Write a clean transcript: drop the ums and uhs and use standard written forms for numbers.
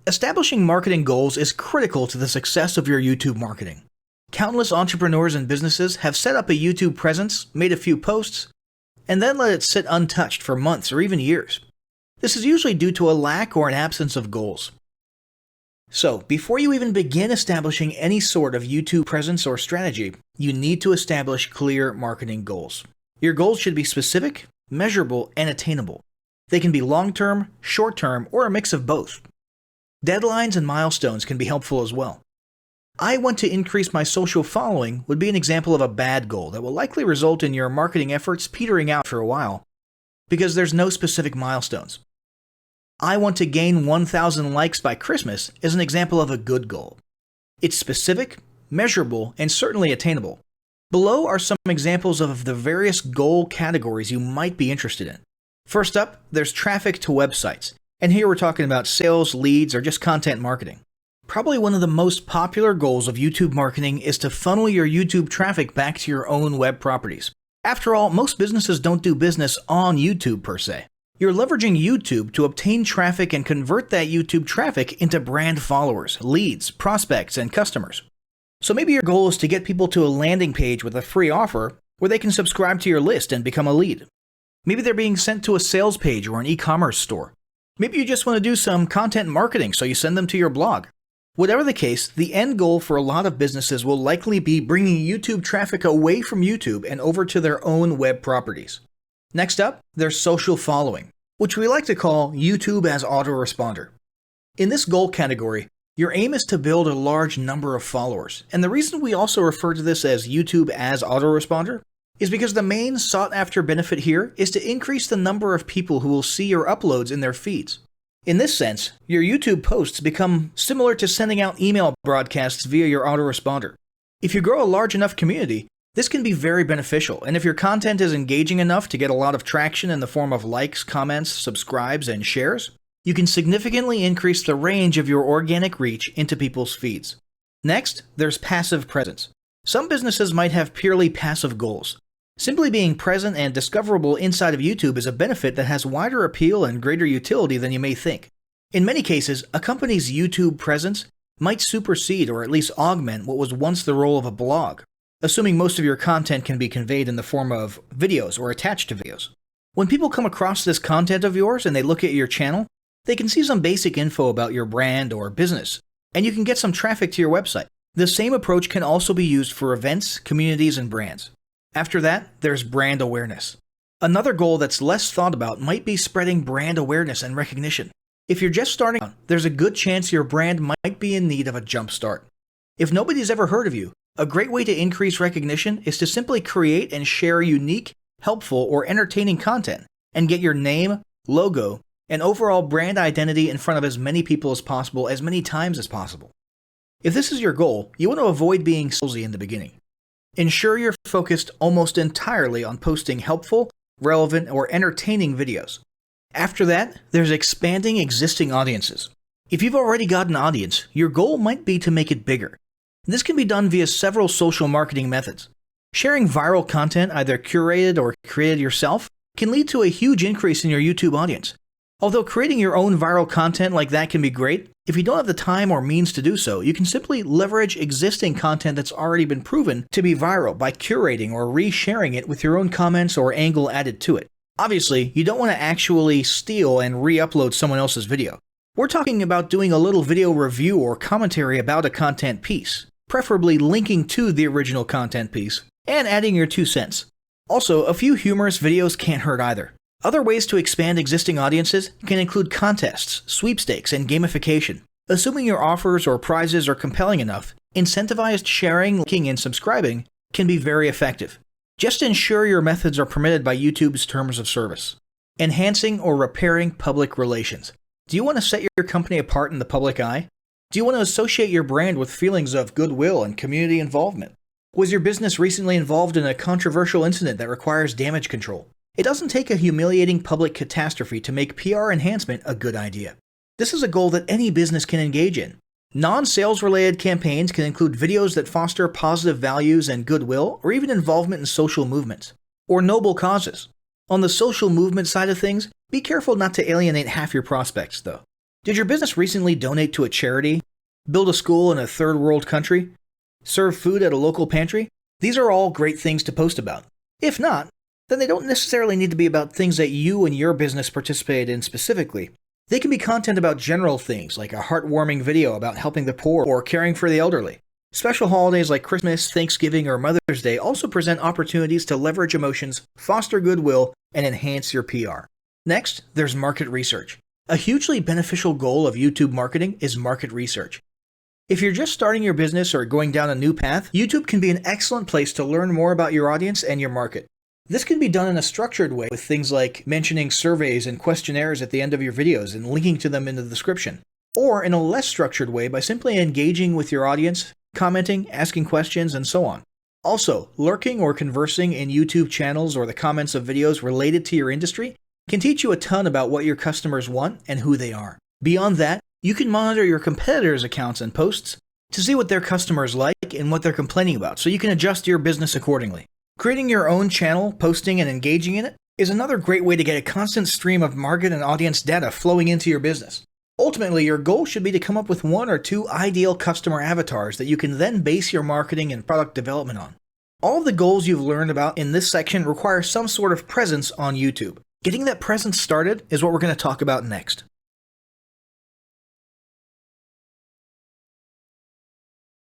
Establishing marketing goals is critical to the success of your YouTube marketing. Countless entrepreneurs and businesses have set up a YouTube presence, made a few posts, and then let it sit untouched for months or even years. This is usually due to a lack or an absence of goals. So, before you even begin establishing any sort of YouTube presence or strategy, you need to establish clear marketing goals. Your goals should be specific, measurable, and attainable. They can be long-term, short-term, or a mix of both. Deadlines and milestones can be helpful as well. I want to increase my social following would be an example of a bad goal that will likely result in your marketing efforts petering out for a while because there's no specific milestones. I want to gain 1,000 likes by Christmas is an example of a good goal. It's specific, measurable, and certainly attainable. Below are some examples of the various goal categories you might be interested in. First up, there's traffic to websites. And here we're talking about sales, leads, or just content marketing. Probably one of the most popular goals of YouTube marketing is to funnel your YouTube traffic back to your own web properties. After all, most businesses don't do business on YouTube per se. You're leveraging YouTube to obtain traffic and convert that YouTube traffic into brand followers, leads, prospects, and customers. So maybe your goal is to get people to a landing page with a free offer where they can subscribe to your list and become a lead. Maybe they're being sent to a sales page or an e-commerce store. Maybe you just want to do some content marketing, so you send them to your blog. Whatever the case, the end goal for a lot of businesses will likely be bringing YouTube traffic away from YouTube and over to their own web properties. Next up, there's social following, which we like to call YouTube as autoresponder. In this goal category, your aim is to build a large number of followers, and the reason we also refer to this as YouTube as autoresponder is because the main sought-after benefit here is to increase the number of people who will see your uploads in their feeds. In this sense, your YouTube posts become similar to sending out email broadcasts via your autoresponder. If you grow a large enough community, this can be very beneficial, and if your content is engaging enough to get a lot of traction in the form of likes, comments, subscribes, and shares, you can significantly increase the range of your organic reach into people's feeds. Next, there's passive presence. Some businesses might have purely passive goals. Simply being present and discoverable inside of YouTube is a benefit that has wider appeal and greater utility than you may think. In many cases, a company's YouTube presence might supersede or at least augment what was once the role of a blog, assuming most of your content can be conveyed in the form of videos or attached to videos. When people come across this content of yours and they look at your channel, they can see some basic info about your brand or business, and you can get some traffic to your website. The same approach can also be used for events, communities, and brands. After that, there's brand awareness. Another goal that's less thought about might be spreading brand awareness and recognition. If you're just starting out, there's a good chance your brand might be in need of a jump start. If nobody's ever heard of you, a great way to increase recognition is to simply create and share unique, helpful, or entertaining content and get your name, logo, and overall brand identity in front of as many people as possible as many times as possible. If this is your goal, you want to avoid being salesy in the beginning. Ensure you're focused almost entirely on posting helpful, relevant, or entertaining videos. After that, there's expanding existing audiences. If you've already got an audience, your goal might be to make it bigger. This can be done via several social marketing methods. Sharing viral content, either curated or created yourself, can lead to a huge increase in your YouTube audience. Although creating your own viral content like that can be great, if you don't have the time or means to do so, you can simply leverage existing content that's already been proven to be viral by curating or resharing it with your own comments or angle added to it. Obviously, you don't want to actually steal and re-upload someone else's video. We're talking about doing a little video review or commentary about a content piece, preferably linking to the original content piece, and adding your 2 cents. Also, a few humorous videos can't hurt either. Other ways to expand existing audiences can include contests, sweepstakes, and gamification. Assuming your offers or prizes are compelling enough, incentivized sharing, liking, and subscribing can be very effective. Just ensure your methods are permitted by YouTube's terms of service. Enhancing or repairing public relations. Do you want to set your company apart in the public eye? Do you want to associate your brand with feelings of goodwill and community involvement? Was your business recently involved in a controversial incident that requires damage control? It doesn't take a humiliating public catastrophe to make PR enhancement a good idea. This is a goal that any business can engage in. Non-sales related campaigns can include videos that foster positive values and goodwill, or even involvement in social movements, or noble causes. On the social movement side of things, be careful not to alienate half your prospects, though. Did your business recently donate to a charity, build a school in a third world country, serve food at a local pantry? These are all great things to post about. If not, then they don't necessarily need to be about things that you and your business participate in specifically. They can be content about general things like a heartwarming video about helping the poor or caring for the elderly. Special holidays like Christmas, Thanksgiving, or Mother's Day also present opportunities to leverage emotions, foster goodwill, and enhance your PR. Next, there's market research. A hugely beneficial goal of YouTube marketing is market research. If you're just starting your business or going down a new path, YouTube can be an excellent place to learn more about your audience and your market. This can be done in a structured way with things like mentioning surveys and questionnaires at the end of your videos and linking to them in the description. Or in a less structured way by simply engaging with your audience, commenting, asking questions, and so on. Also, lurking or conversing in YouTube channels or the comments of videos related to your industry can teach you a ton about what your customers want and who they are. Beyond that, you can monitor your competitors' accounts and posts to see what their customers like and what they're complaining about, so you can adjust your business accordingly. Creating your own channel, posting, and engaging in it is another great way to get a constant stream of market and audience data flowing into your business. Ultimately, your goal should be to come up with 1 or 2 ideal customer avatars that you can then base your marketing and product development on. All of the goals you've learned about in this section require some sort of presence on YouTube. Getting that presence started is what we're going to talk about next.